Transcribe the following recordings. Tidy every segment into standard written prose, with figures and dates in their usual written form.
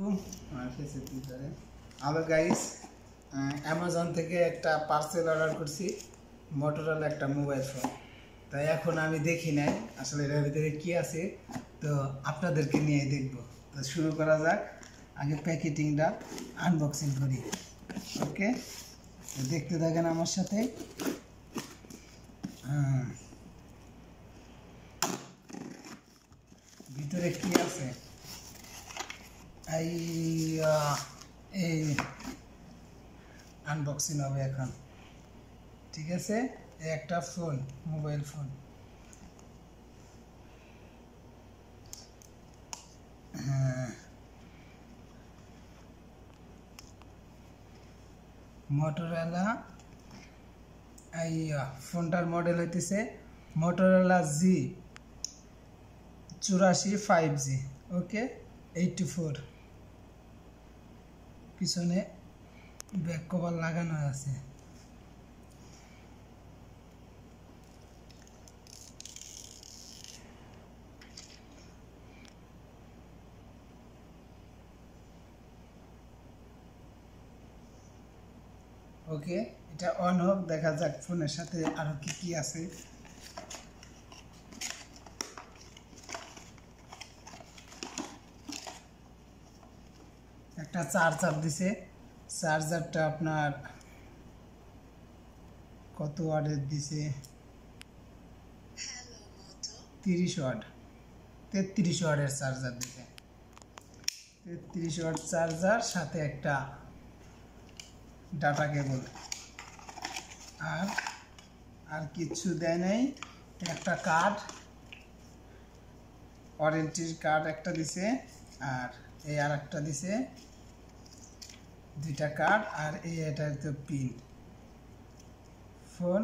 আলাইকুম hello guys, Amazon থেকে একটা পার্সেল অর্ডার করছি, মোটরোলা একটা মোবাইল ফোন। তাই এখন আমি দেখি নাই আসলে এর ভিতরে কি আছে, তো আপনাদেরকে নিয়ে দেখব। তো শুরু করা যাক। আগে প্যাকেটিংটা আনবক্সিং করি। ওকে, দেখতে থাকেন আমার সাথে। ভিতরে কি আছে এই আনবক্সিং হবে এখন। ঠিক আছে, একটা ফোন, মোবাইল ফোন। মোটরোলা, এই ফোনটার মডেল হইতেছে মোটরোলা G84 5G। ওকে, 84। পিছনে ব্যাক কভার লাগানো আছে। ওকে, এটা অন হোক, দেখা যাক ফোনের সাথে আরো কি কি আছে। একটা চার্জার দিছে, চার্জারটা আপনার কত ওয়াটের দিছে? 30 ওয়াট, 33 ওয়াটের চার্জার দিছে। 33 ওয়াট চার্জার, সাথে একটা ডাটা কেবল। আর কিছু দেয় নাই। একটা কার্ড, ওয়ারেন্টির কার্ড একটা দিছে, আর এই আর একটা দিছে, দুইটা কার্ড। আর এটা তো পিন, ফোন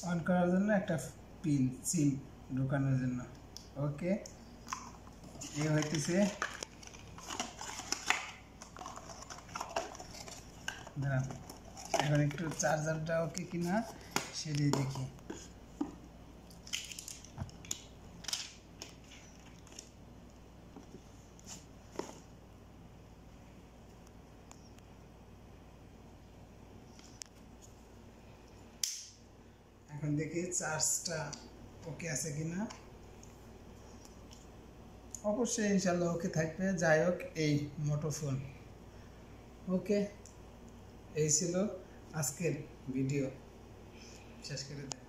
অন করার জন্য একটা পিন, সিম ঢোকানোর জন্য। ওকে, এই হইতেছে। দাঁড়ান, এখন একটু চার্জারটা ওকে কিনা সেটাই দেখি। এখন দেখি চার্জটা ওকে আছে কিনা। অবশ্যই ইনশাল্লাহ ওকে থাকবে। যাই হোক, এই মোটো ফোন। ওকে, এই ছিল আজকের ভিডিও, শেষ করে দেয়।